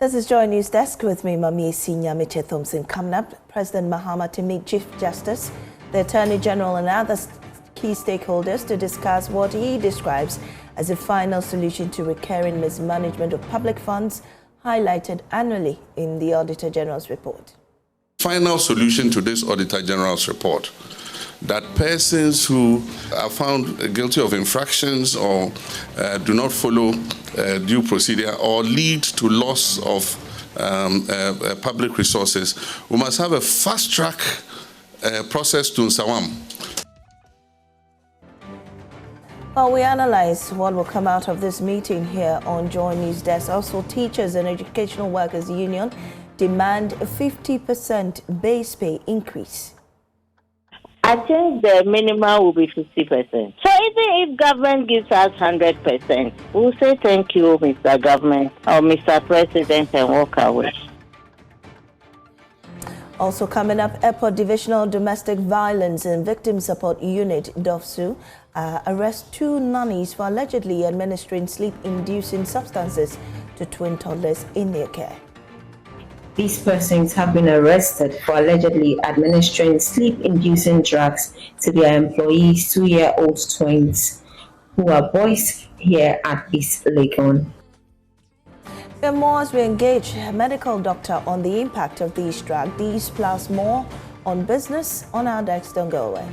This is Joy News Desk with me, Mami Sinyamiche Thompson. Coming up, President Mahama to meet Chief Justice, the Attorney-General and other key stakeholders to discuss what he describes as a final solution to recurring mismanagement of public funds, highlighted annually in the Auditor-General's report. Final solution to this Auditor-General's report, that persons who are found guilty of infractions or do not follow due procedure or lead to loss of public resources, we must have a fast-track process to Nsawam. Well, we analyze what will come out of this meeting here on Joy News Desk. Also, Teachers and Educational Workers Union demand a 50% base pay increase. I think the minimum will be 50%. So even if government gives us 100%, we'll say thank you, Mr. Government or Mr. President, and walk away. Also coming up, Airport Divisional Domestic Violence and Victim Support Unit, DOVSU, arrest 2 nannies for allegedly administering sleep-inducing substances to twin toddlers in their care. These persons have been arrested for allegedly administering sleep-inducing drugs to their employees' 2-year-old twins, who are boys here at East Legon. And more as we engage a medical doctor on the impact of these drugs. These plus more on business on our decks. Don't go away.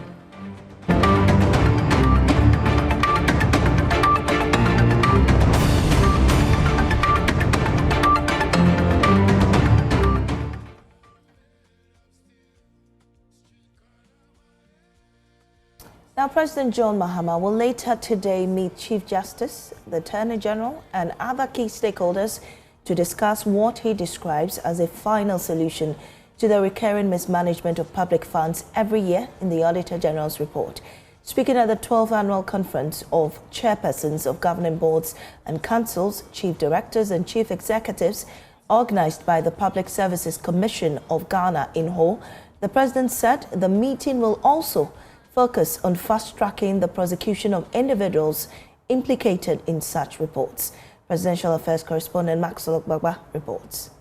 Now, President John Mahama will later today meet Chief Justice, the Attorney-General and other key stakeholders to discuss what he describes as a final solution to the recurring mismanagement of public funds every year in the Auditor-General's report. Speaking at the 12th Annual Conference of Chairpersons of Governing Boards and Councils, Chief Directors and Chief Executives, organized by the Public Services Commission of Ghana in Ho, the President said the meeting will also focus on fast-tracking the prosecution of individuals implicated in such reports. Presidential Affairs Correspondent Maxwell Gbagba reports.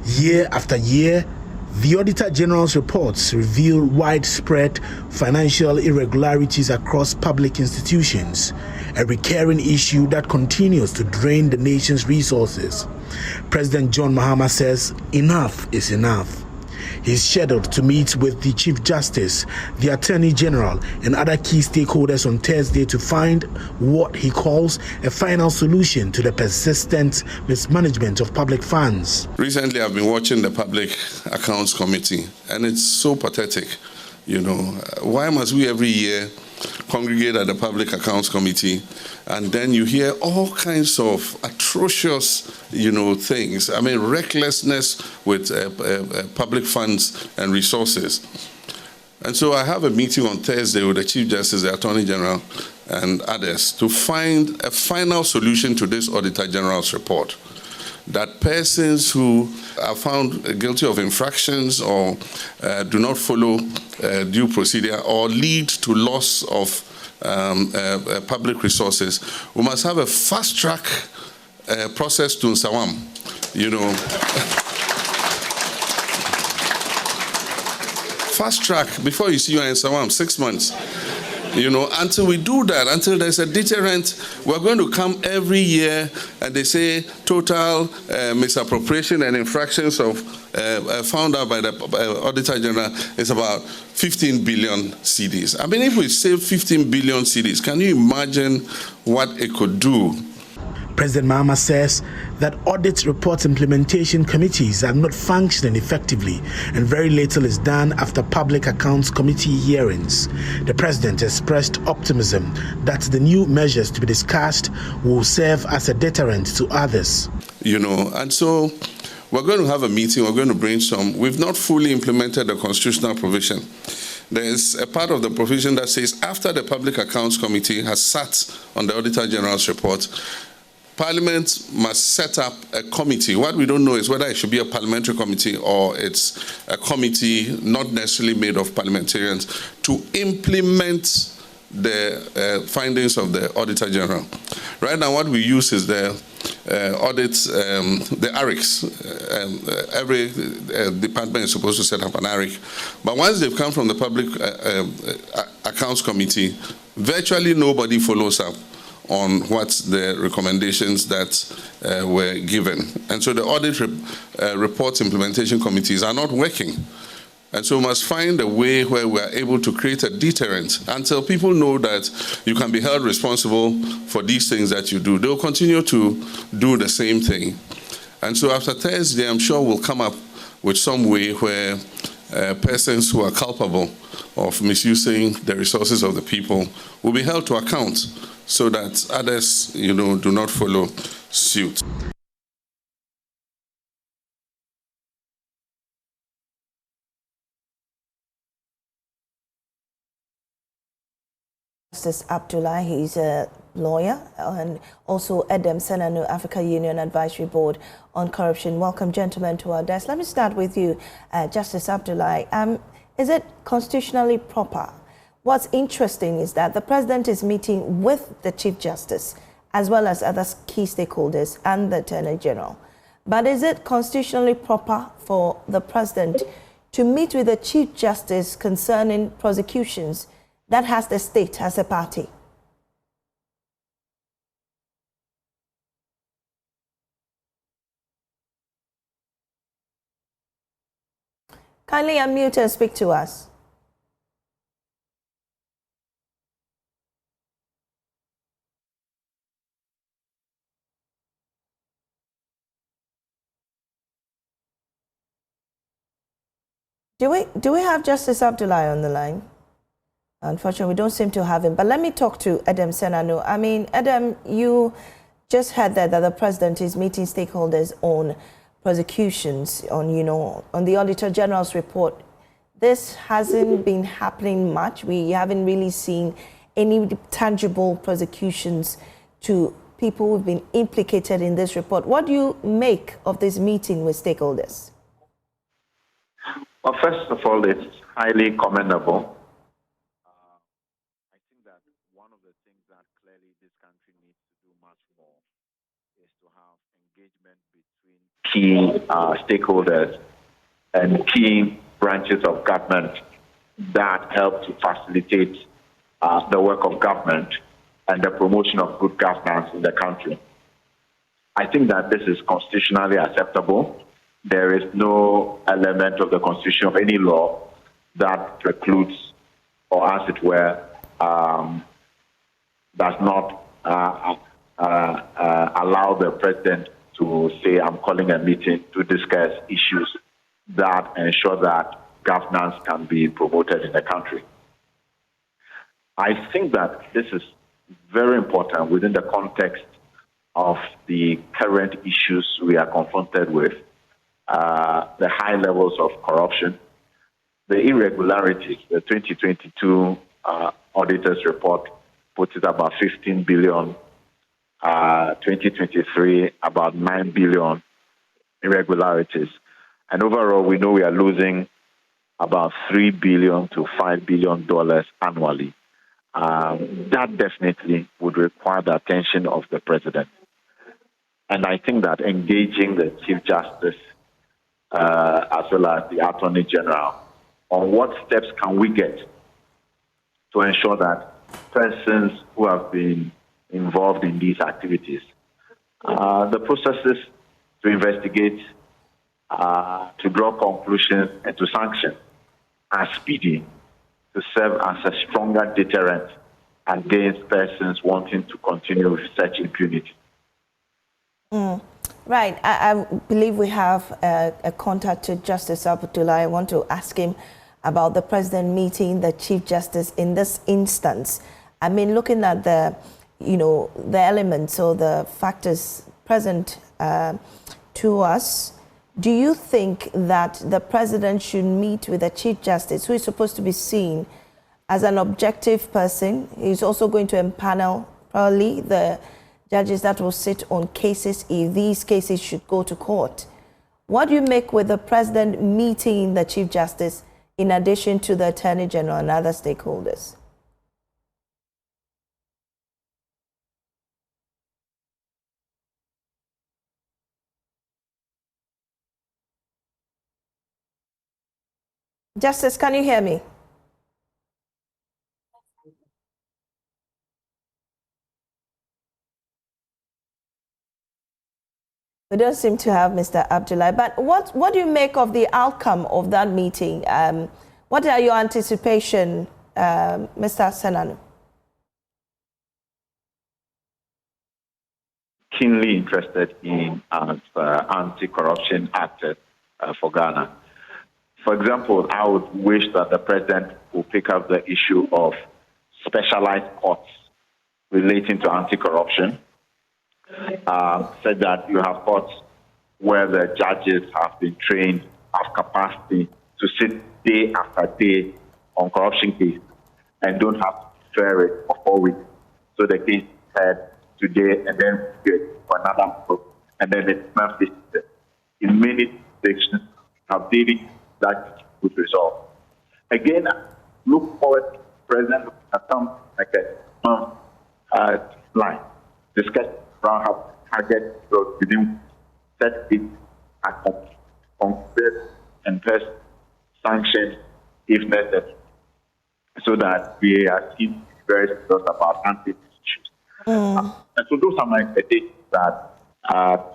Year after year, the Auditor-General's reports reveal widespread financial irregularities across public institutions, a recurring issue that continues to drain the nation's resources. President John Mahama says enough is enough. He's scheduled to meet with the Chief Justice, the Attorney General, and other key stakeholders on Thursday to find what he calls a final solution to the persistent mismanagement of public funds. Recently, I've been watching the Public Accounts Committee, and it's so pathetic. You know, why must we every year congregate at the Public Accounts Committee, and then you hear all kinds of atrocious, things. I mean, recklessness with public funds and resources. And so I have a meeting on Thursday with the Chief Justice, the Attorney General, and others to find a final solution to this Auditor-General's report, that persons who are found guilty of infractions or do not follow due procedure or lead to loss of public resources, we must have a fast-track process to Nsawam. Fast-track, before you see you are in Nsawam, 6 months. Until we do that, until there's a deterrent, we're going to come every year and they say total misappropriation and infractions of found out by the Auditor General is about 15 billion cedis. I mean, if we save 15 billion cedis, can you imagine what it could do? President Mahama says that audit report implementation committees are not functioning effectively and very little is done after Public Accounts Committee hearings. The President expressed optimism that the new measures to be discussed will serve as a deterrent to others. And so we're going to have a meeting, we're going to brainstorm. We've not fully implemented the constitutional provision. There is a part of the provision that says after the Public Accounts Committee has sat on the Auditor General's report, Parliament must set up a committee. What we don't know is whether it should be a parliamentary committee or it's a committee not necessarily made of parliamentarians to implement the findings of the Auditor General. Right now, what we use is the audit the ARICs. Every department is supposed to set up an ARIC. But once they've come from the Public Accounts Committee, virtually nobody follows up on what the recommendations that were given. And so the audit report implementation committees are not working. And so we must find a way where we are able to create a deterrent until people know that you can be held responsible for these things that you do. They'll continue to do the same thing. And so after Thursday, I'm sure we'll come up with some way where persons who are culpable of misusing the resources of the people will be held to account so that others, do not follow suit. Justice Abdullah, he's a lawyer, and also Edem Senanu, Africa Union Advisory Board on Corruption. Welcome, gentlemen, to our desk. Let me start with you, Justice Abdullah. Is it constitutionally proper? What's interesting is that the President is meeting with the Chief Justice as well as other key stakeholders and the Attorney-General. But is it constitutionally proper for the President to meet with the Chief Justice concerning prosecutions that has the state as a party? Kindly unmute and speak to us. Do we have Justice Abdullah on the line? Unfortunately, we don't seem to have him. But let me talk to Edem Senanu. I mean, Edem, you just heard that the President is meeting stakeholders on prosecutions, on the Auditor-General's report. This hasn't been happening much. We haven't really seen any tangible prosecutions to people who've been implicated in this report. What do you make of this meeting with stakeholders? Well, first of all, it's highly commendable. I think that one of the things that clearly this country needs to do much more is to have engagement between key stakeholders and key branches of government that help to facilitate the work of government and the promotion of good governance in the country. I think that this is constitutionally acceptable. There is no element of the Constitution of any law that precludes, or as it were, does not allow the President to say, I'm calling a meeting to discuss issues that ensure that governance can be promoted in the country. I think that this is very important within the context of the current issues we are confronted with. The high levels of corruption, the irregularities. The 2022 auditor's report puts it about 15 billion, 2023 about 9 billion irregularities. And overall, we know we are losing about $3 billion to $5 billion annually. That definitely would require the attention of the President. And I think that engaging the Chief Justice as well as the Attorney-General on what steps can we get to ensure that persons who have been involved in these activities, the processes to investigate, to draw conclusions and to sanction are speedy to serve as a stronger deterrent against persons wanting to continue with such impunity. Right. I believe we have a contact to Justice Abdullah. I want to ask him about the President meeting the Chief Justice in this instance. I mean, looking at the elements or the factors present to us, do you think that the President should meet with the Chief Justice, who is supposed to be seen as an objective person? He's also going to empanel probably the judges that will sit on cases if these cases should go to court. What do you make with the President meeting the Chief Justice in addition to the Attorney General and other stakeholders? Justice, can you hear me? We don't seem to have Mr. Abdullahi. But what do you make of the outcome of that meeting? What are your anticipation, Mr. Senanu? Keenly interested in anti-corruption act for Ghana. For example, I would wish that the president would pick up the issue of specialized courts relating to anti-corruption. Said that you have courts where the judges have been trained, have capacity to sit day after day on corruption cases and don't have to defer it for 4 weeks. So the case is heard today and then get for another month, and then it's not listed. In many jurisdictions, have daily that would resolve. Again, look forward to President at some like a month line discuss around how target growth within set it at concrete and first sanctions if necessary, so that we are still very serious about anti-issues. And so those are my expectations that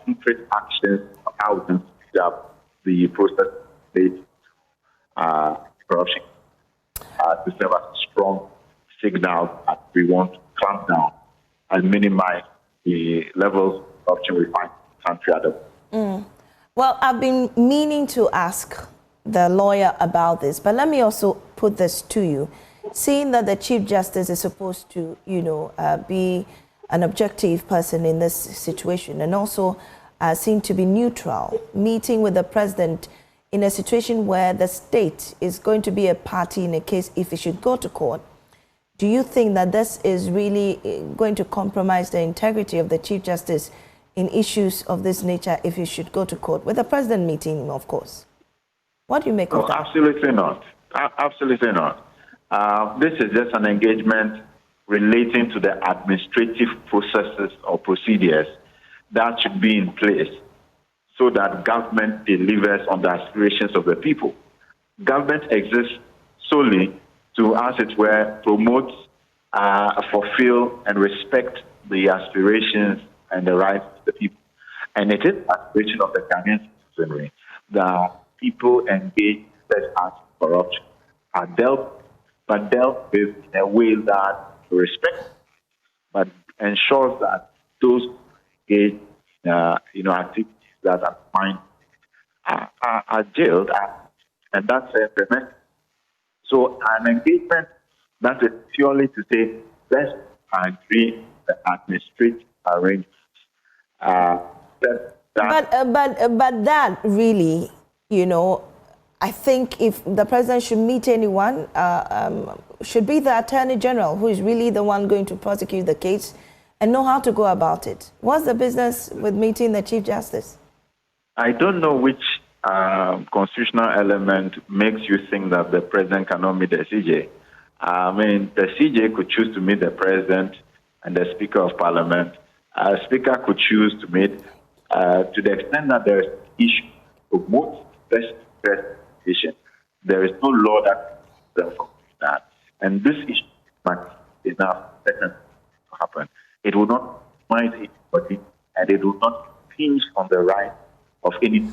concrete actions of how we can speed up the process related to corruption to serve as a strong signal that we want to clamp down and minimize the levels of corruption we find in the country at the moment. Well, I've been meaning to ask the lawyer about this, but let me also put this to you. Seeing that the Chief Justice is supposed to, be an objective person in this situation and also seem to be neutral, meeting with the president in a situation where the state is going to be a party in a case if it should go to court, do you think that this is really going to compromise the integrity of the Chief Justice in issues of this nature if he should go to court, with the president meeting him, of course? What do you make of that? Absolutely not. Absolutely not. This is just an engagement relating to the administrative processes or procedures that should be in place so that government delivers on the aspirations of the people. Government exists solely to, as it were, promote, fulfill, and respect the aspirations and the rights of the people. And it is aspiration of the Ghanaian citizenry that people engaged in such acts of corruption are dealt with in a way that respects, but ensures that those engaged in activities that are fine are jailed, and that's a premise. So an engagement that is purely to say, let's agree the administrative arrangements. But that really, I think if the president should meet anyone, should be the Attorney-General, who is really the one going to prosecute the case and know how to go about it. What's the business with meeting the Chief Justice? I don't know which constitutional element makes you think that the president cannot meet the CJ. I mean, the CJ could choose to meet the president and the Speaker of Parliament. A Speaker could choose to meet to the extent that there is issue of most best decision. There is no law that for that. And this issue is now certain to happen. It will not mind anybody, and it will not impinge on the right of any.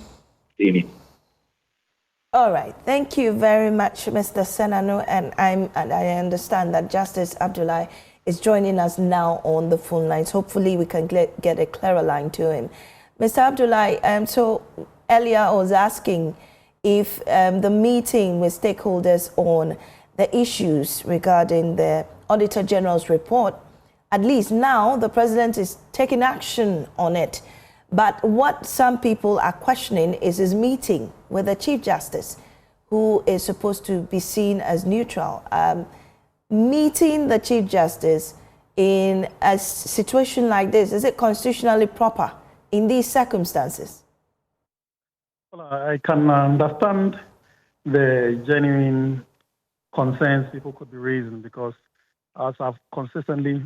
All right. Thank you very much, Mr. Senanu. And I understand that Justice Abdullahi is joining us now on the phone lines. Hopefully, we can get a clearer line to him. Mr. Abdullahi, so earlier I was asking if the meeting with stakeholders on the issues regarding the Auditor-General's report, at least now the president is taking action on it. But what some people are questioning is his meeting with the Chief Justice, who is supposed to be seen as neutral. Meeting the Chief Justice in a situation like this, is it constitutionally proper in these circumstances? Well, I can understand the genuine concerns people could be raising because, as I've consistently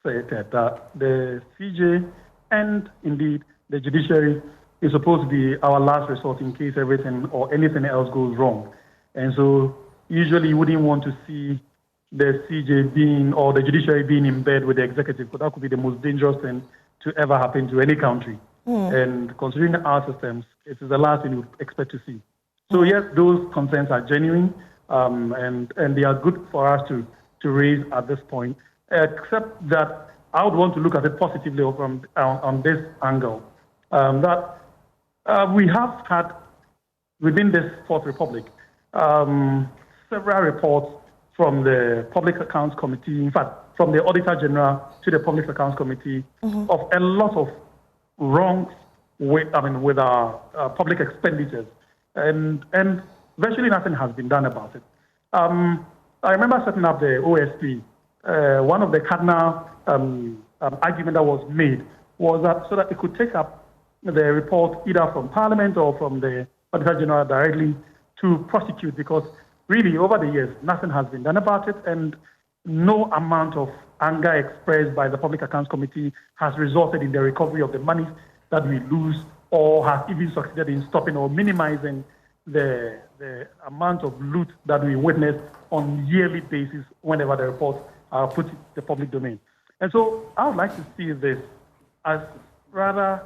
stated, that the CJ and indeed the judiciary is supposed to be our last resort in case everything or anything else goes wrong. And so usually you wouldn't want to see the CJ being or the judiciary being in bed with the executive, because that could be the most dangerous thing to ever happen to any country. And considering our systems, it is the last thing you would expect to see. So yes, those concerns are genuine, and they are good for us to raise at this point, except that I would want to look at it positively on this angle, that we have had within this Fourth Republic several reports from the Public Accounts Committee, in fact, from the Auditor-General to the Public Accounts Committee, of a lot of wrongs with our public expenditures, and virtually nothing has been done about it. I remember setting up the OSP. One of the cardinal argument that was made was that so that it could take up the report either from Parliament or from the Auditor-General directly to prosecute, because really over the years nothing has been done about it, and no amount of anger expressed by the Public Accounts Committee has resulted in the recovery of the money that we lose, or has even succeeded in stopping or minimizing the amount of loot that we witness on yearly basis whenever the reports are put in the public domain. And so I would like to see this as rather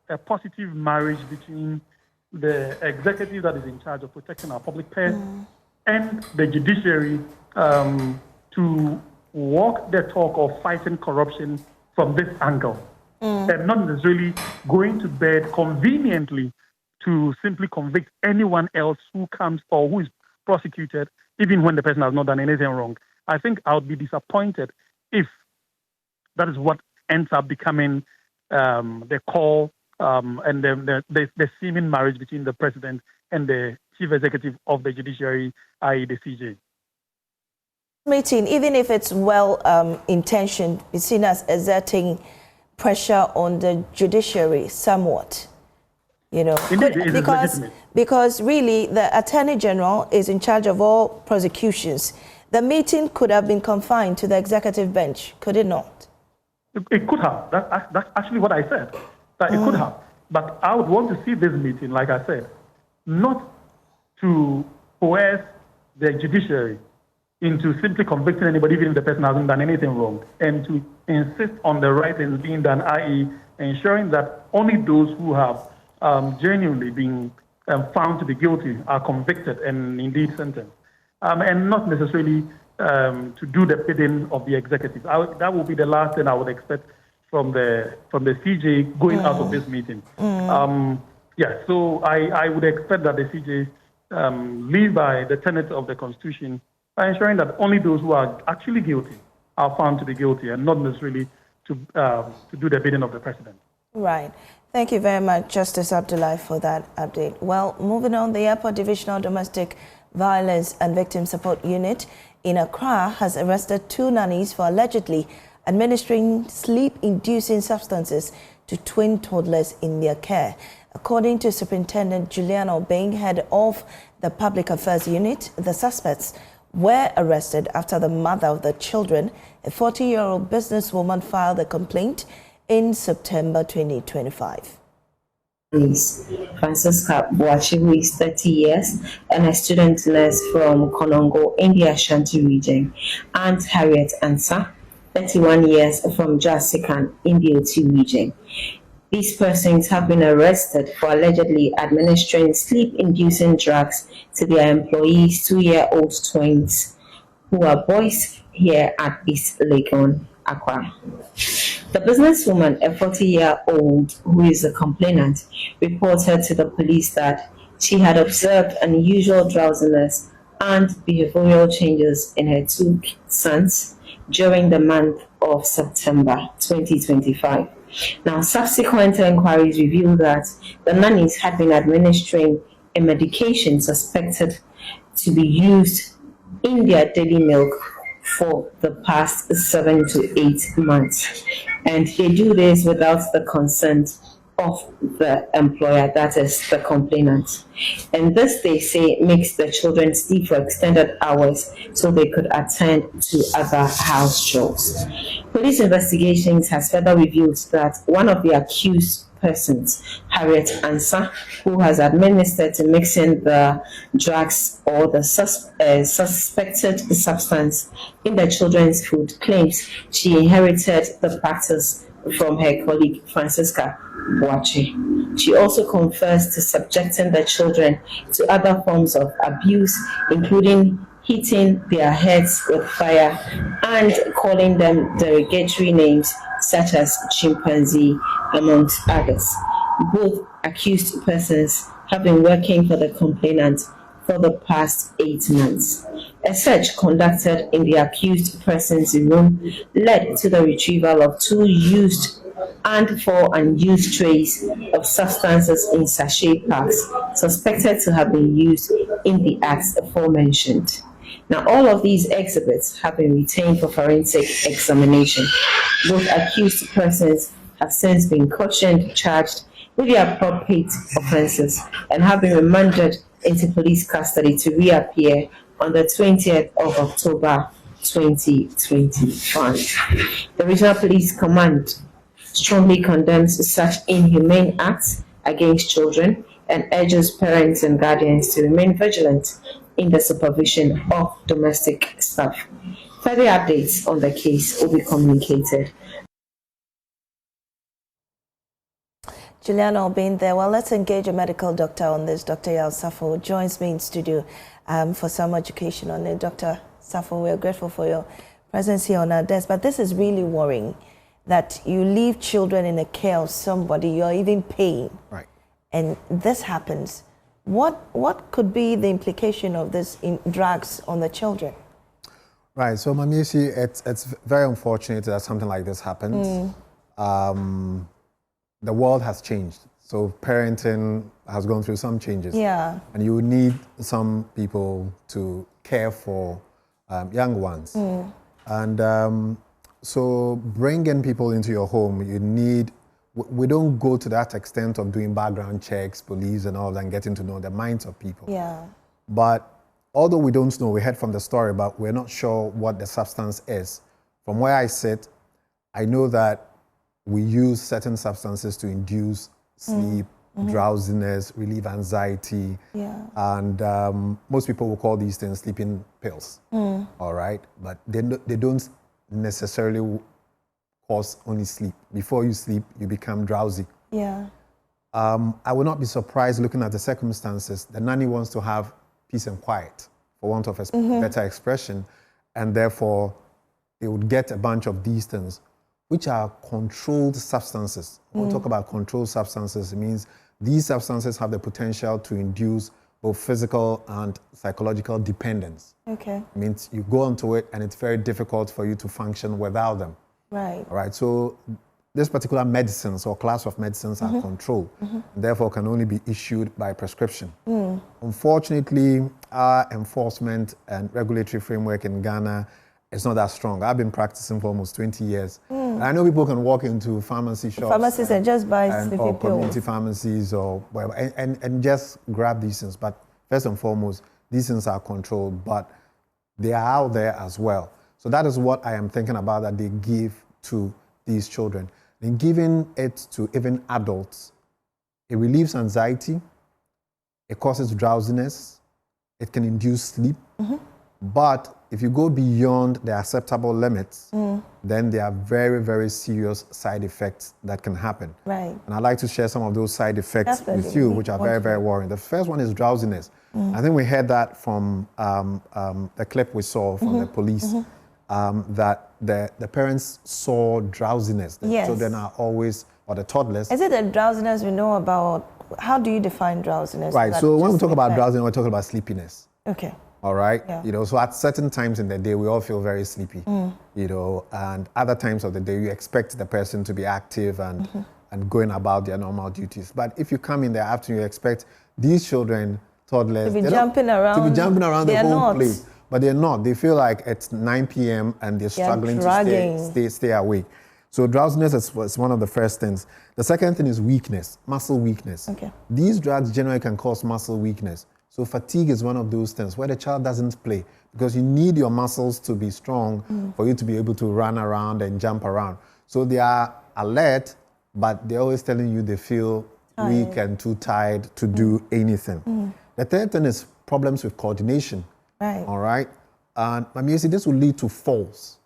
a positive marriage between the executive that is in charge of protecting our public purse and the judiciary to walk the talk of fighting corruption from this angle, and not necessarily going to bed conveniently to simply convict anyone else who comes or who is prosecuted, even when the person has not done anything wrong. I think I would be disappointed if that is what ends up becoming the call and the seeming marriage between the president and the chief executive of the judiciary, i.e. the CJ. Meeting, even if it's well intentioned, is seen as exerting pressure on the judiciary somewhat. You know, Indeed, because really the Attorney General is in charge of all prosecutions. The meeting could have been confined to the executive bench, could it not? It could have. That's actually what I said. That it could have. But I would want to see this meeting, like I said, not to coerce the judiciary into simply convicting anybody, even if the person hasn't done anything wrong, and to insist on the right things being done, i.e. ensuring that only those who have genuinely been found to be guilty are convicted and indeed sentenced, and not necessarily to do the bidding of the executive. That would be the last thing I would expect from the CJ going out of this meeting. So I would expect that the CJ live by the tenets of the Constitution by ensuring that only those who are actually guilty are found to be guilty, and not necessarily to do the bidding of the president. Right. Thank you very much, Justice Abdullahi, for that update. Well, moving on, the Airport Divisional Domestic Violence and Victim Support Unit in Accra has arrested 2 nannies for allegedly administering sleep-inducing substances to twin toddlers in their care. According to Superintendent Julian Obeng, head of the Public Affairs Unit, the suspects were arrested after the mother of the children, a 40-year-old businesswoman, filed a complaint in September 2025. Francisca Boachi, who is 30 years and a student nurse from Konongo in the Ashanti region, and Harriet Ansa, 31 years, from Jasikan in the Oti region. These persons have been arrested for allegedly administering sleep-inducing drugs to their employees, 2-year-old twins, who are boys here at East Legon, Accra. The businesswoman, a 40-year-old who is a complainant, reported to the police that she had observed unusual drowsiness and behavioral changes in her 2 sons during the month of September 2025. Now, subsequent inquiries revealed that the nannies had been administering a medication suspected to be used in their daily milk for the past 7 to 8 months. And they do this without the consent of the employer, that is the complainant. And this, they say, makes the children sleep for extended hours so they could attend to other house chores. Police investigations has further revealed that one of the accused persons. Harriet Ansa, who has administered to mixing the drugs or the suspected substance in the children's food, claims she inherited the practice from her colleague Francisca Boache. She also confessed to subjecting the children to other forms of abuse, including hitting their heads with fire and calling them derogatory names such as chimpanzee, amongst others. Both accused persons have been working for the complainant for the past 8 months. A search conducted in the accused person's room led to the retrieval of 2 used and 4 unused trays of substances in sachet packs suspected to have been used in the acts aforementioned. Now, all of these exhibits have been retained for forensic examination. Both accused persons have since been cautioned, charged with the appropriate offences, and have been remanded into police custody to reappear on the 20th of October 2025. The Regional Police Command strongly condemns such inhumane acts against children and urges parents and guardians to remain vigilant in the supervision of domestic staff. Further updates on the case will be communicated. Juliana being there. Well, let's engage a medical doctor on this. Dr. Yao Safo joins me in studio for some education on it. Dr. Safo, we are grateful for your presence here on our desk, but this is really worrying that you leave children in the care of somebody you're even paying. Right. And this happens. What could be the implication of this in drugs on the children? Right. So, Mamisi, it's very unfortunate that something like this happens. The world has changed. So parenting has gone through some changes. Yeah. And you need some people to care for young ones. And so bringing people into your home, you need, we don't go to that extent of doing background checks, police and all that, and getting to know the minds of people. Yeah. But although we don't know, we heard from the story, but we're not sure what the substance is. From where I sit, I know that we use certain substances to induce sleep, drowsiness, relieve anxiety. Yeah. And most people will call these things sleeping pills. All right? But they don't necessarily cause only sleep. Before you sleep, you become drowsy. Yeah. I would not be surprised looking at the circumstances. The nanny wants to have peace and quiet, for want of a better expression, and therefore they would get a bunch of these things, which are controlled substances. When we talk about controlled substances, it means these substances have the potential to induce both physical and psychological dependence. Okay. It means you go onto it and it's very difficult for you to function without them. Right. All right. So this particular medicines or class of medicines are controlled, and therefore can only be issued by prescription. Unfortunately, our enforcement and regulatory framework in Ghana is not that strong. I've been practicing for almost 20 years. And I know people can walk into pharmacy shops. Pharmacies and just buy sleeping or pills. community pharmacies or whatever, and just grab these things. But first and foremost, these things are controlled, but they are out there as well. So that is what I am thinking about that they give to these children. In giving it to even adults, it relieves anxiety, it causes drowsiness, it can induce sleep. But if you go beyond the acceptable limits, then there are very, very serious side effects that can happen. Right. And I'd like to share some of those side effects with you, which are very, very worrying. The first one is drowsiness. I think we heard that from the clip we saw from the police, that the parents saw drowsiness. The children are always, or the toddlers. Is it the drowsiness we know about? How do you define drowsiness? Right, so when we talk about drowsiness, we're talking about sleepiness. Okay. All right. Yeah. You know, so at certain times in the day, we all feel very sleepy, you know, and other times of the day, you expect the person to be active and going about their normal duties. But if you come in the afternoon, you expect these children, toddlers, to be jumping around the whole place. But they're not. They feel like it's 9 p.m. and they're struggling to stay awake. So drowsiness is one of the first things. The second thing is weakness, muscle weakness. Okay. These drugs generally can cause muscle weakness. So fatigue is one of those things where the child doesn't play because you need your muscles to be strong for you to be able to run around and jump around. So they are alert, but they're always telling you they feel weak and too tired to do anything. The third thing is problems with coordination. Right. All right. And this will lead to falls.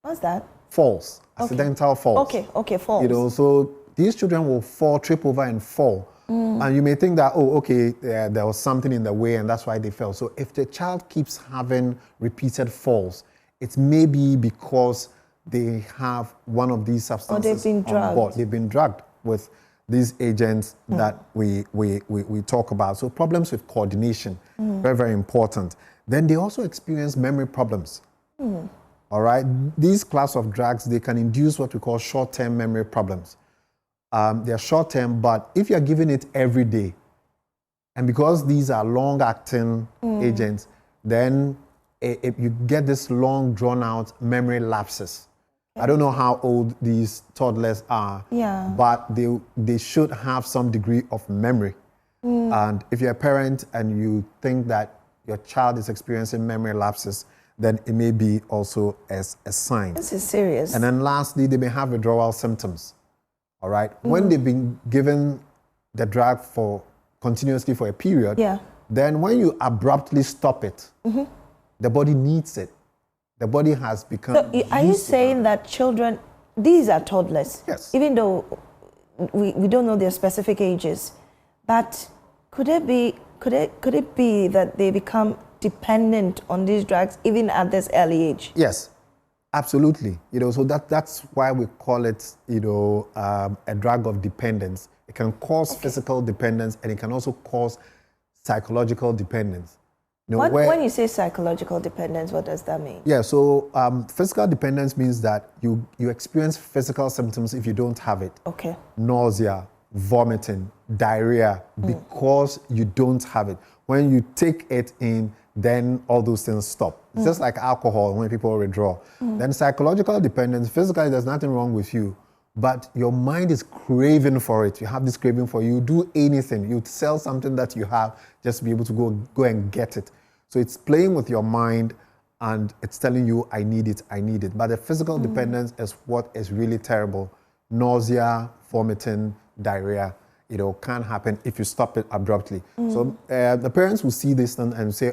What's that? Falls, accidental falls. Okay, falls. You know, so these children will fall, trip over and fall. And you may think that, there was something in the way and that's why they fell. So if the child keeps having repeated falls, it may be because they have one of these substances they've been drugged. on board. They've been drugged with these agents that we talk about. So problems with coordination, very, very important. Then they also experience memory problems. All right, these class of drugs, they can induce what we call short-term memory problems. They're short-term, but if you're giving it every day, and because these are long-acting agents, then you get this long, drawn-out memory lapses. I don't know how old these toddlers are, but they should have some degree of memory. And if you're a parent and you think that your child is experiencing memory lapses, then it may be also as a sign. This is serious. And then lastly, they may have withdrawal symptoms. All right. When they've been given the drug continuously for a period, then when you abruptly stop it, the body needs it. The body has become. So are you saying that children, these are toddlers? Yes. Even though we don't know their specific ages, but could it be that they become dependent on these drugs even at this early age? Yes, absolutely. So that's why we call it, a drug of dependence. It can cause physical dependence and it can also cause psychological dependence. When you say psychological dependence, what does that mean? Yeah, so physical dependence means that you experience physical symptoms if you don't have it. Okay. Nausea, vomiting, diarrhea, because you don't have it. When you take it in, then all those things stop. It's just like alcohol when people withdraw. Then psychological dependence, physically there's nothing wrong with you, but your mind is craving for it. You have this craving for it. You do anything. You sell something that you have just to be able to go and get it. So it's playing with your mind and it's telling you, I need it. But the physical dependence is what is really terrible. Nausea, vomiting, diarrhea, can happen if you stop it abruptly. So the parents will see this and say,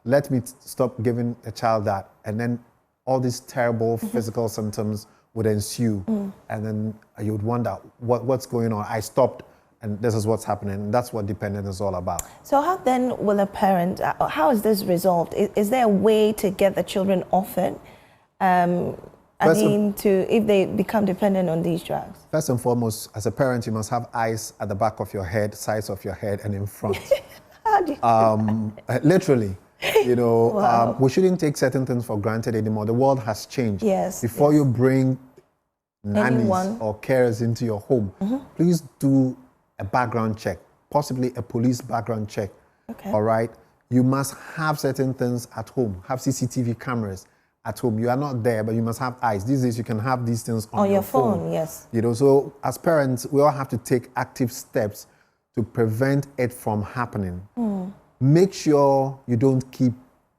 let me stop giving a child that. And then all these terrible physical symptoms would ensue. And then you would wonder, what's going on? I stopped and this is what's happening. And that's what dependence is all about. So how then will a parent, how is this resolved? Is there a way to get the children off it? If they become dependent on these drugs? First and foremost, as a parent, you must have eyes at the back of your head, sides of your head, and in front. How do you literally, Wow. We shouldn't take certain things for granted anymore. The world has changed. Yes. Before you bring nannies Anyone. or carers into your home, please do a background check, possibly a police background check. Okay. All right. You must have certain things at home. Have CCTV cameras at home. You are not there, but you must have eyes. These days, you can have these things on your phone. Yes. So as parents, we all have to take active steps to prevent it from happening. Make sure you don't keep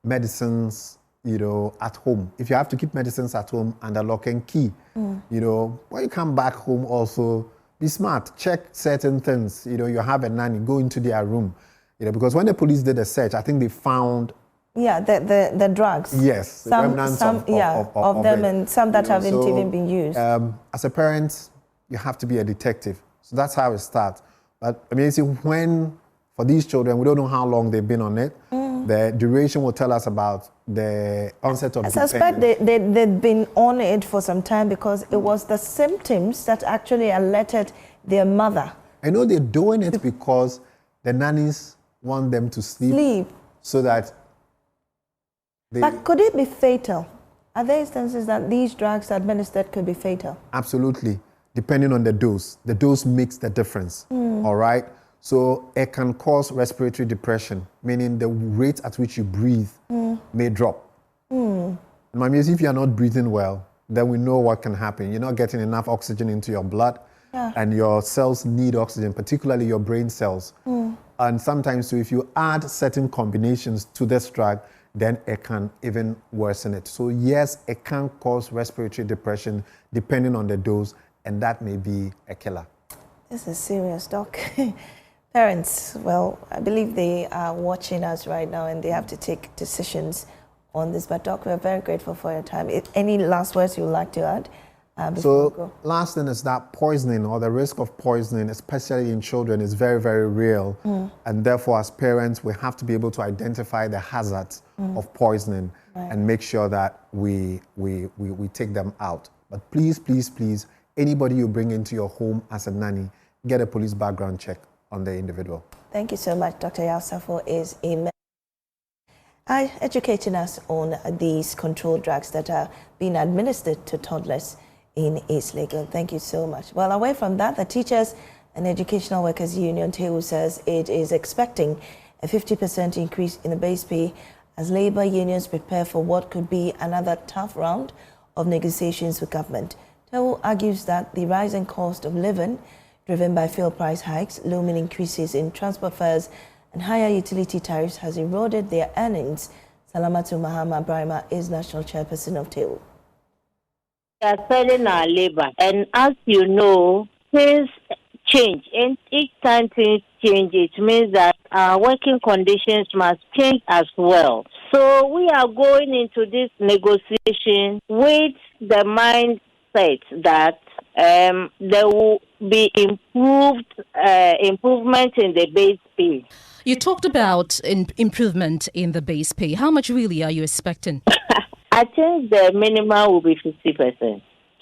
medicines, at home. If you have to keep medicines at home under lock and key, when you come back home also, be smart. Check certain things. You have a nanny, go into their room. Because when the police did a search, I think they found the drugs. Yes, remnants of them, it. and some that haven't even been used. As a parent, you have to be a detective. So that's how it starts. But when for these children, we don't know how long they've been on it. The duration will tell us about the onset of dependence. I suspect they've been on it for some time because it was the symptoms that actually alerted their mother. I know they're doing it because the nannies want them to sleep. So that But could it be fatal? Are there instances that these drugs administered could be fatal? Absolutely, depending on the dose. The dose makes the difference, all right? So it can cause respiratory depression, meaning the rate at which you breathe may drop. If you're not breathing well, then we know what can happen. You're not getting enough oxygen into your blood, and your cells need oxygen, particularly your brain cells. And sometimes, so if you add certain combinations to this drug, then it can even worsen it. So yes, it can cause respiratory depression depending on the dose, and that may be a killer. This is serious, Doc. Parents, well, I believe they are watching us right now and they have to take decisions on this. But Doc, we're very grateful for your time. Any last words you would like to add? So last thing is that poisoning, or the risk of poisoning, especially in children, is very, very real. And therefore, as parents, we have to be able to identify the hazards of poisoning and make sure that we take them out. But please, please, please, anybody you bring into your home as a nanny, get a police background check on the individual. Thank you so much. Dr. Yalsafo is educating us on these controlled drugs that are being administered to toddlers in East Lagos. Thank you so much. Well, away from that, the Teachers and Educational Workers Union, TEU, says it is expecting a 50% increase in the base pay as labor unions prepare for what could be another tough round of negotiations with government. TEU argues that the rising cost of living, driven by fuel price hikes, looming increases in transport fares, and higher utility tariffs, has eroded their earnings. Salamatu Mahama Brahma is national chairperson of TEU. We are selling our labor, and as you know, things change, and each time things change, it means that our working conditions must change as well. So we are going into this negotiation with the mindset that there will be improvement in the base pay. You talked about improvement in the base pay. How much really are you expecting? I think the minimum will be 50%.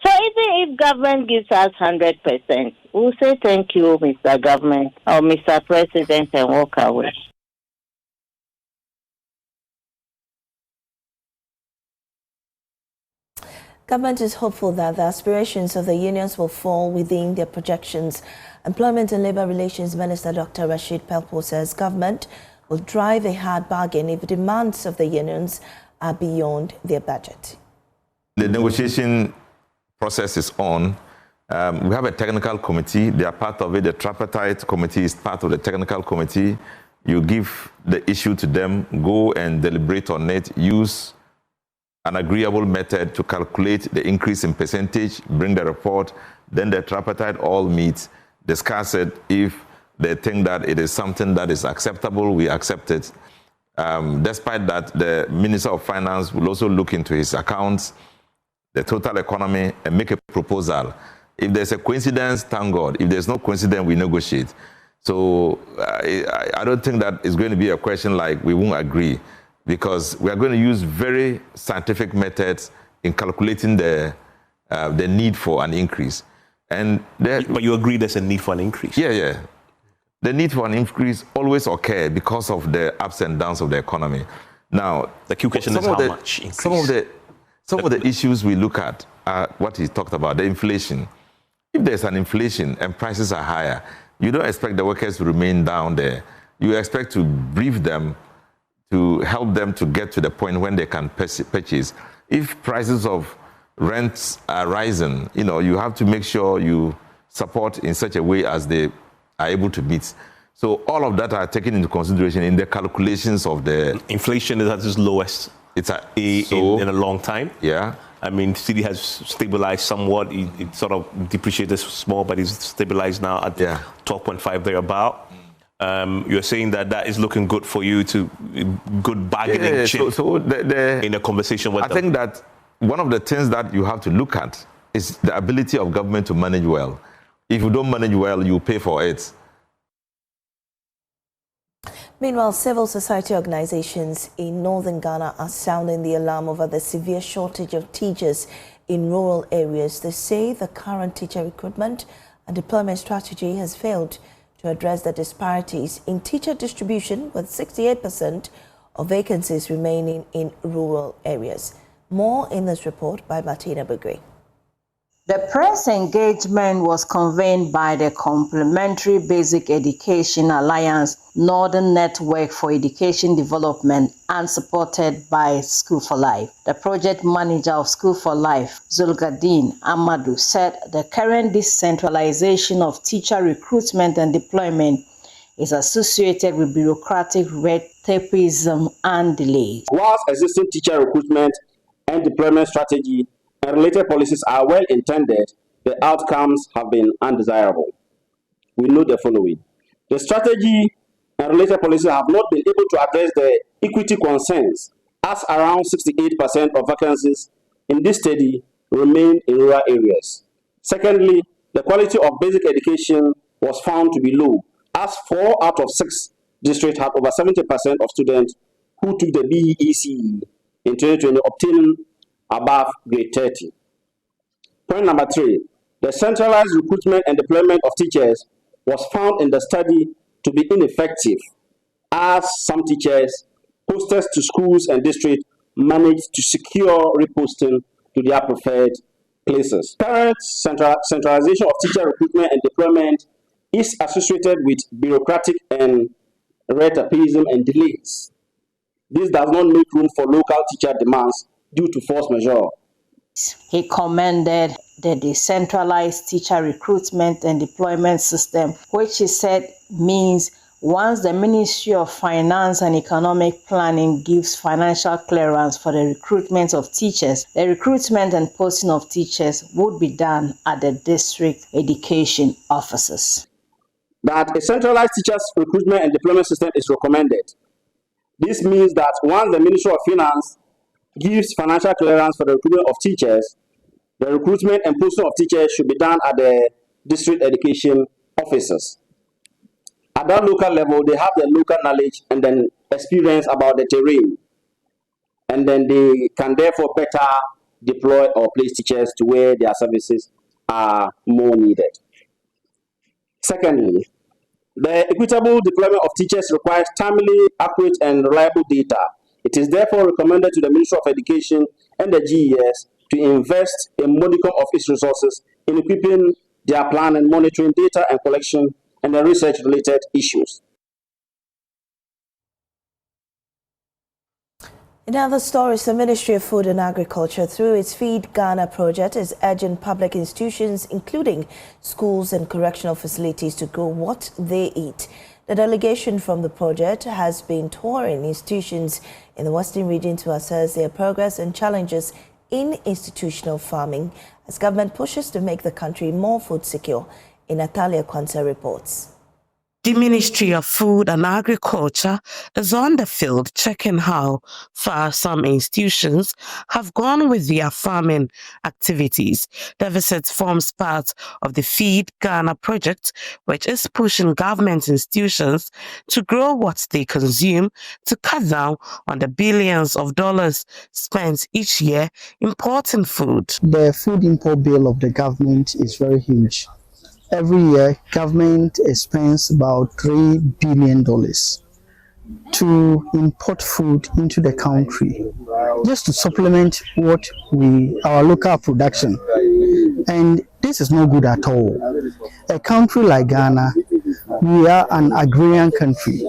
So even if government gives us 100%, we'll say thank you, Mr. Government or Mr. President, and walk away. Government is hopeful that the aspirations of the unions will fall within their projections. Employment and Labour Relations Minister Dr. Rashid Pelpo says government will drive a hard bargain if the demands of the unions are beyond their budget. The negotiation process is on. We have a technical committee. They are part of it. The tripartite committee is part of the technical committee. You give the issue to them, go and deliberate on it, use an agreeable method to calculate the increase in percentage, bring the report, then the tripartite all meet, discuss it. If they think that it is something that is acceptable, we accept it. Despite that, the Minister of Finance will also look into his accounts, the total economy, and make a proposal. If there's a coincidence, thank God. If there's no coincidence, we negotiate. So I don't think that it's going to be a question like we won't agree, because we are going to use very scientific methods in calculating the need for an increase. But you agree there's a need for an increase? Yeah. The need for an increase always occurs because of the ups and downs of the economy. Now, the question is how much increase? Some of the issues we look at are what he talked about, the inflation. If there's an inflation and prices are higher, you don't expect the workers to remain down there. You expect to brief them to help them to get to the point when they can purchase. If prices of rents are rising, you have to make sure you support in such a way as they are able to meet. So all of that are taken into consideration in the calculations of the... Inflation is at its lowest in a long time. Yeah. I mean, CD has stabilized somewhat. It sort of depreciated small, but it's stabilized now at 12.5 thereabout. You're saying that is looking good for you, to good bargaining chip in a conversation with them. I think that one of the things that you have to look at is the ability of government to manage well. If you don't manage well, you pay for it. Meanwhile, civil society organizations in northern Ghana are sounding the alarm over the severe shortage of teachers in rural areas. They say the current teacher recruitment and deployment strategy has failed to address the disparities in teacher distribution, with 68% of vacancies remaining in rural areas. More in this report by Martina Bugre. The press engagement was convened by the Complementary Basic Education Alliance Northern Network for Education Development and supported by School for Life. The project manager of School for Life, Zulgadeen Amadou, said the current decentralization of teacher recruitment and deployment is associated with bureaucratic red tapeism and delays. Whilst existing teacher recruitment and deployment strategy and related policies are well intended, the outcomes have been undesirable. We know the following. The strategy and related policies have not been able to address the equity concerns, as around 68% of vacancies in this study remain in rural areas. Secondly, the quality of basic education was found to be low, as 4 out of 6 districts had over 70% of students who took the BECE in 2020 obtaining above grade 30. Point number 3, the centralized recruitment and deployment of teachers was found in the study to be ineffective, as some teachers posted to schools and districts managed to secure reposting to their preferred places. Current centralization of teacher recruitment and deployment is associated with bureaucratic and red tapeism and delays. This does not make room for local teacher demands due to force majeure. He commended the decentralized teacher recruitment and deployment system, which he said means once the Ministry of Finance and Economic Planning gives financial clearance for the recruitment of teachers, the recruitment and posting of teachers would be done at the district education offices. That a centralized teachers recruitment and deployment system is recommended. This means that once the Ministry of Finance gives financial clearance for the recruitment of teachers, the recruitment and posting of teachers should be done at the district education offices. At that local level, they have the local knowledge and then experience about the terrain. And then they can therefore better deploy or place teachers to where their services are more needed. Secondly, the equitable deployment of teachers requires timely, accurate, and reliable data. It is therefore recommended to the Ministry of Education and the GES to invest a modicum of its resources in equipping their plan and monitoring data and collection and the research-related issues. In other stories, the Ministry of Food and Agriculture, through its Feed Ghana project, is urging public institutions, including schools and correctional facilities, to grow what they eat. The delegation from the project has been touring institutions in the Western region to assess their progress and challenges in institutional farming as government pushes to make the country more food secure. In Natalia Kwanzaa reports. The Ministry of Food and Agriculture is on the field checking how far some institutions have gone with their farming activities. The visit forms part of the Feed Ghana project, which is pushing government institutions to grow what they consume to cut down on the billions of dollars spent each year importing food. The food import bill of the government is very huge. Every year, government spends about $3 billion to import food into the country, just to supplement our local production. And this is not good at all. A country like Ghana, we are an agrarian country,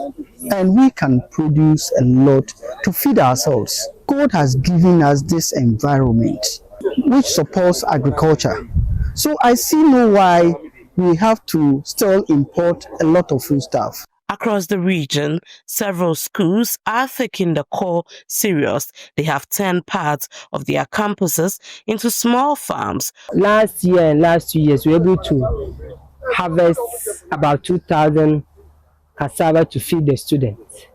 and we can produce a lot to feed ourselves. God has given us this environment which supports agriculture. So I see no why we have to still import a lot of food stuff. Across the region, several schools are taking the call serious. They have turned parts of their campuses into small farms. Last year and last 2 years, we were able to harvest about 2,000 cassava to feed the students.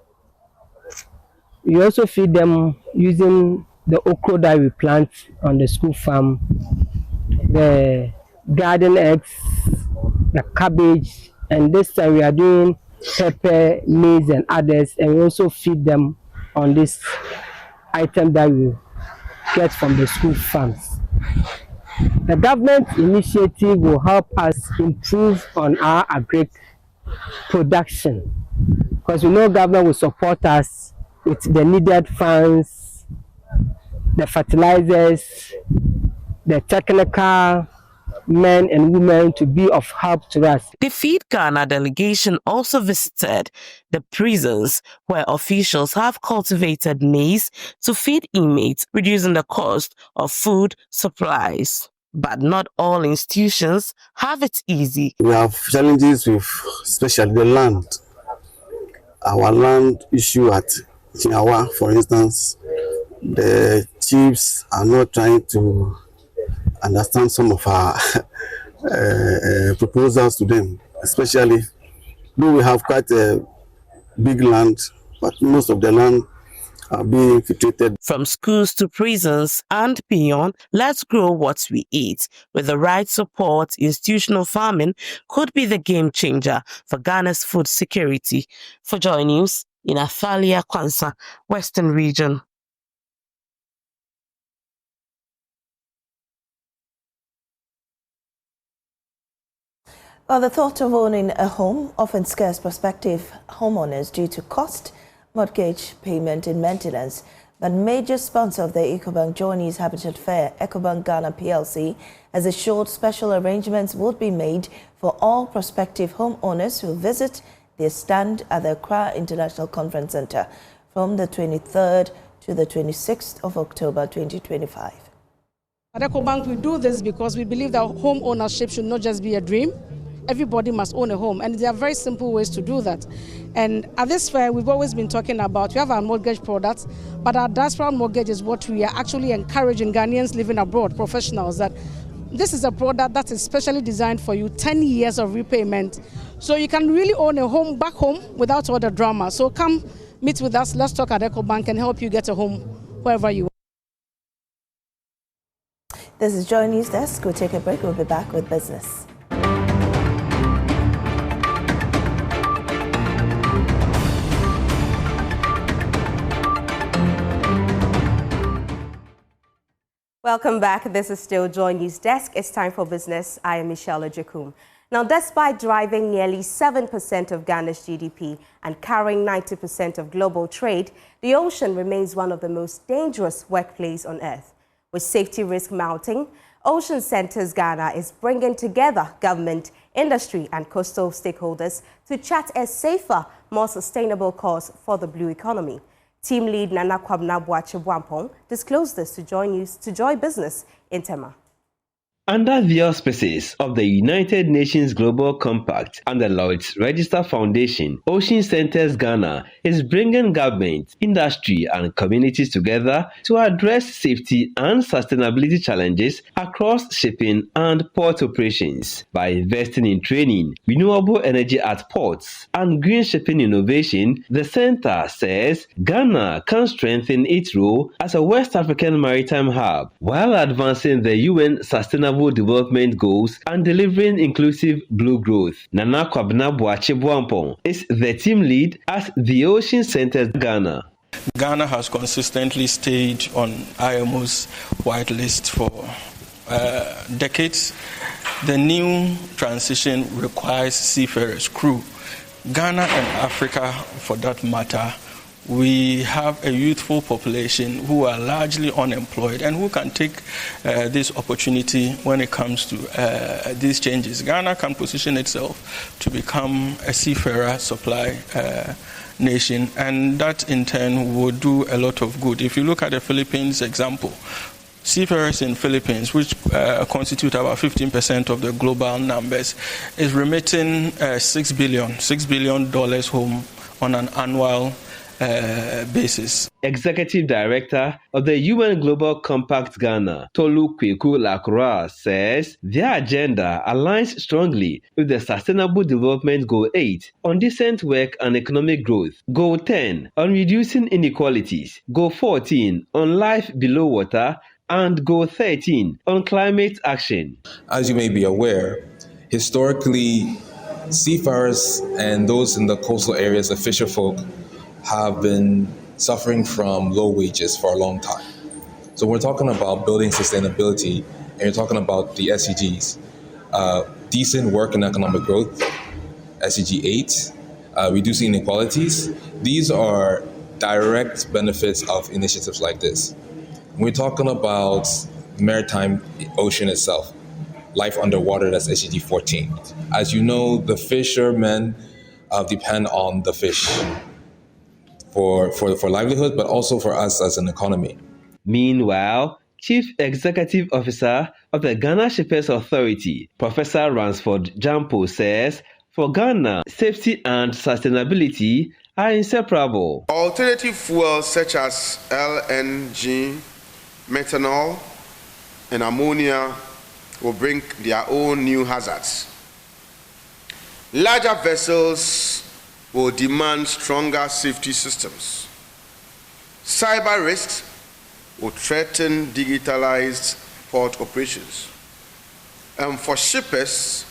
We also feed them using the okra that we plant on the school farm, the garden eggs, the cabbage, and this time we are doing pepper, maize, and others, and we also feed them on this item that we get from the school farms. The government initiative will help us improve on our agri production, because we know government will support us with the needed funds, the fertilizers, the technical men and women to be of help to us. The Feed Ghana delegation also visited the prisons where officials have cultivated maize to feed inmates, reducing the cost of food supplies. But not all institutions have it easy. We have challenges with especially the land. Our land issue at Chinyawa, for instance, the chiefs are not trying to understand some of our proposals to them, especially though we have quite a big land, but most of the land are being infiltrated. From schools to prisons and beyond, let's grow what we eat. With the right support, institutional farming could be the game changer for Ghana's food security. For Joy News, in Athalia Kwansa, Western Region. Well, the thought of owning a home often scares prospective homeowners due to cost, mortgage payment and maintenance. But major sponsor of the Ecobank Journeys Habitat Fair, Ecobank Ghana PLC, has assured special arrangements would be made for all prospective homeowners who visit their stand at the Accra International Conference Centre from the 23rd to the 26th of October 2025. At Ecobank, we do this because we believe that home ownership should not just be a dream. Everybody must own a home, and there are very simple ways to do that. And at this fair, we've always been talking about, we have our mortgage products, but our diaspora mortgage is what we are actually encouraging Ghanaians living abroad, professionals, that this is a product that is specially designed for you, 10 years of repayment. So you can really own a home back home without all the drama. So come meet with us, let's talk at Ecobank and help you get a home wherever you are. This is Joy News Desk. We'll take a break. We'll be back with business. Welcome back. This is still Joy News Desk. It's time for business. I am Michelle Ejekum. Now, despite driving nearly 7% of Ghana's GDP and carrying 90% of global trade, the ocean remains one of the most dangerous workplaces on earth. With safety risk mounting, Ocean Centers Ghana is bringing together government, industry and coastal stakeholders to chart a safer, more sustainable course for the blue economy. Team lead Nana Kwabena Boakye-Boampong disclosed this to Joy Business in Tema. Under the auspices of the United Nations Global Compact and the Lloyd's Register Foundation, Ocean Centers Ghana is bringing government, industry and communities together to address safety and sustainability challenges across shipping and port operations. By investing in training, renewable energy at ports, and green shipping innovation, the center says Ghana can strengthen its role as a West African maritime hub while advancing the UN Sustainable Development Goals and delivering inclusive blue growth. Nana Kwabena Boakye-Boampong is the team lead at the Ocean Centers Ghana. Ghana has consistently stayed on IMO's white list for decades. The new transition requires seafarers, crew. Ghana and Africa, for that matter, we have a youthful population who are largely unemployed and who can take this opportunity when it comes to these changes. Ghana can position itself to become a seafarer supply nation, and that in turn would do a lot of good. If you look at the Philippines example, seafarers in Philippines, which constitute about 15% of the global numbers, is remitting $6 billion home on an annual basis. Executive Director of the UN Global Compact Ghana, Tolu Kweku Lacroix, says their agenda aligns strongly with the Sustainable Development Goal 8 on decent work and economic growth, Goal 10 on reducing inequalities, Goal 14 on life below water, and Goal 13 on climate action. As you may be aware, historically, seafarers and those in the coastal areas, the fisher folk, have been suffering from low wages for a long time. So we're talking about building sustainability, and you're talking about the SDGs, decent work and economic growth, SDG 8, reducing inequalities. These are direct benefits of initiatives like this. We're talking about maritime ocean itself, life underwater, that's SDG 14. As you know, the fishermen depend on the fish for livelihood, but also for us as an economy. Meanwhile, Chief Executive Officer of the Ghana Shippers Authority, Professor Ransford Jampo, says for Ghana, safety and sustainability are inseparable. Alternative fuels such as LNG, methanol, and ammonia will bring their own new hazards. Larger vessels will demand stronger safety systems. Cyber risks will threaten digitalized port operations. And for shippers,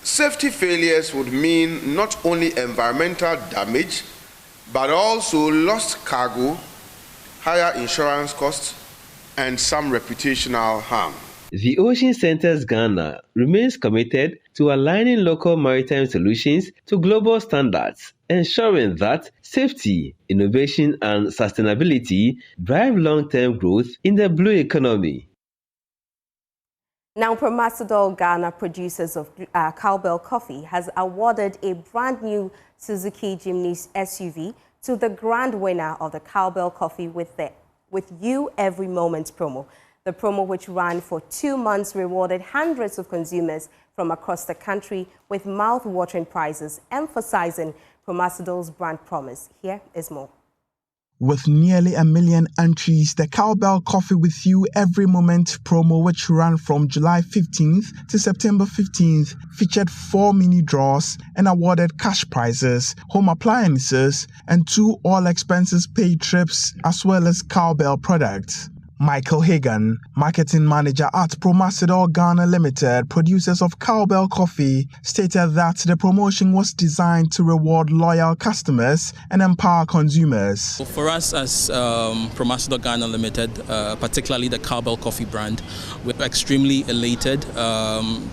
safety failures would mean not only environmental damage, but also lost cargo, higher insurance costs, and some reputational harm. The Ocean Centers Ghana remains committed to aligning local maritime solutions to global standards, ensuring that safety, innovation, and sustainability drive long-term growth in the blue economy. Now, Promasidol Ghana, producers of Cowbell coffee, has awarded a brand new Suzuki Jimny SUV to the grand winner of the Cowbell coffee with You Every Moment promo. The promo, which ran for 2 months, rewarded hundreds of consumers from across the country with mouth-watering prizes, emphasizing Promasidol's brand promise. Here is more. With nearly 1 million entries, the Cowbell Coffee with You Every Moment promo, which ran from July 15th to September 15th, featured 4 mini draws and awarded cash prizes, home appliances, and 2 all-expenses-paid trips, as well as Cowbell products. Michael Hagan, marketing manager at Promasidol Ghana Limited, producers of Cowbell Coffee, stated that the promotion was designed to reward loyal customers and empower consumers. For us as Promasidol Ghana Limited, particularly the Cowbell Coffee brand, we're extremely elated.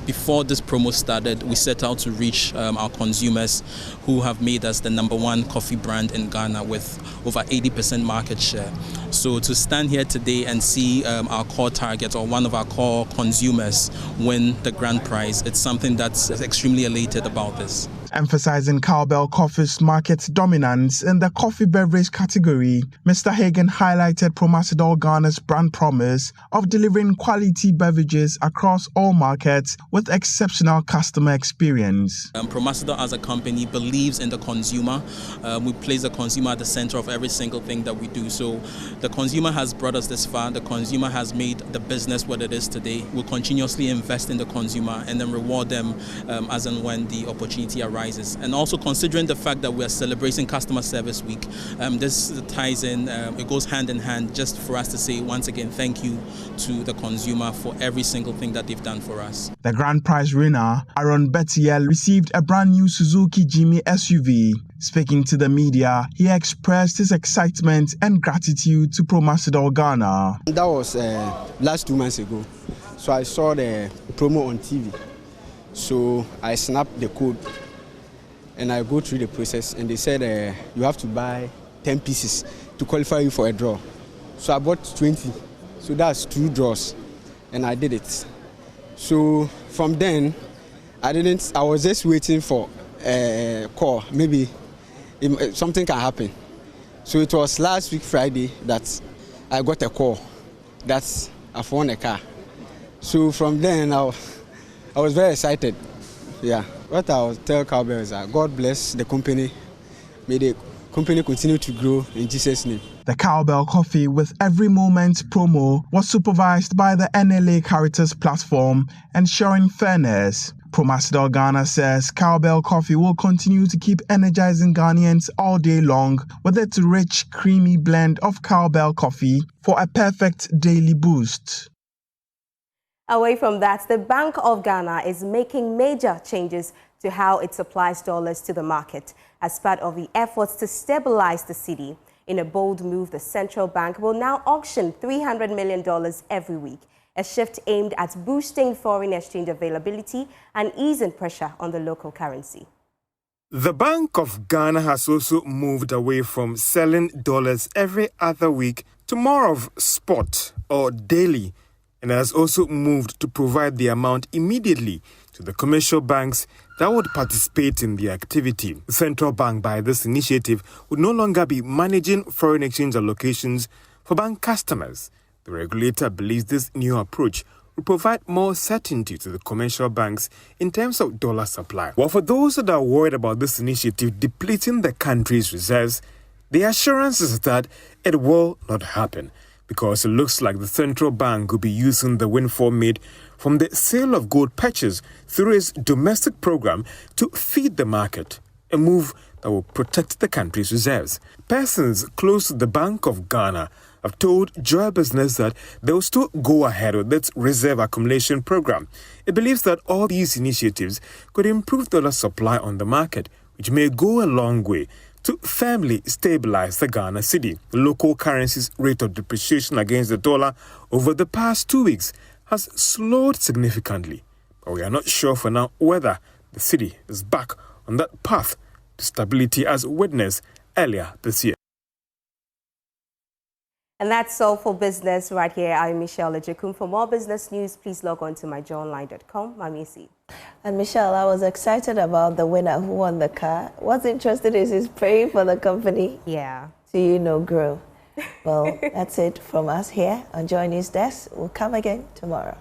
Before this promo started, we set out to reach our consumers who have made us the #1 coffee brand in Ghana with over 80% market share. So to stand here today and see our core target or one of our core consumers win the grand prize, it's something that's extremely elated about this. Emphasizing Cowbell Coffee's market dominance in the coffee beverage category, Mr. Hagan highlighted Promasidol Ghana's brand promise of delivering quality beverages across all markets with exceptional customer experience. Promasidol as a company believes in the consumer. We place the consumer at the center of every single thing that we do. So the consumer has brought us this far. The consumer has made the business what it is today. We'll continuously invest in the consumer and then reward them as and when the opportunity arises. And also considering the fact that we are celebrating Customer Service Week, this ties in, it goes hand in hand just for us to say once again thank you to the consumer for every single thing that they've done for us. The grand prize winner, Aaron Betiel, received a brand new Suzuki Jimny SUV. Speaking to the media, he expressed his excitement and gratitude to Promasidol Ghana. That was last 2 months ago. So I saw the promo on TV. So I snapped the code and I go through the process, and they said you have to buy 10 pieces to qualify you for a draw. So I bought 20. So that's 2 draws, and I did it. So from then, I was just waiting for a call. Maybe something can happen. So it was last week Friday that I got a call that I've won a car. So from then, I was very excited. Yeah. What I'll tell Cowbell is that God bless the company. May the company continue to grow in Jesus' name. The Cowbell Coffee with Every Moment promo was supervised by the NLA Caritas platform, ensuring fairness. Promasidol Ghana says Cowbell Coffee will continue to keep energizing Ghanaians all day long with its rich, creamy blend of Cowbell coffee for a perfect daily boost. Away from that, the Bank of Ghana is making major changes to how it supplies dollars to the market as part of the efforts to stabilize the cedi. In a bold move, the central bank will now auction $300 million every week, a shift aimed at boosting foreign exchange availability and easing pressure on the local currency. The Bank of Ghana has also moved away from selling dollars every other week to more of spot or daily, and has also moved to provide the amount immediately to the commercial banks that would participate in the activity. The central bank, by this initiative, would no longer be managing foreign exchange allocations for bank customers. The regulator believes this new approach will provide more certainty to the commercial banks in terms of dollar supply. Well, for those that are worried about this initiative depleting the country's reserves, the assurance is that it will not happen, because it looks like the central bank will be using the windfall made from the sale of gold purchase through its domestic program to feed the market, a move that will protect the country's reserves. Persons close to the Bank of Ghana have told Joy Business that they will still go ahead with its reserve accumulation program. It believes that all these initiatives could improve dollar supply on the market, which may go a long way to firmly stabilize the Ghana cedi. The local currency's rate of depreciation against the dollar over the past 2 weeks has slowed significantly, but we are not sure for now whether the cedi is back on that path to stability as witnessed earlier this year. And that's all for business right here. I'm Michelle Ejekum. For more business news, please log on to myjohnline.com. Mamisi. And Michelle, I was excited about the winner who won the car. What's interesting is he's praying for the company to, grow. Well, that's it from us here on Joy News Desk. We'll come again tomorrow.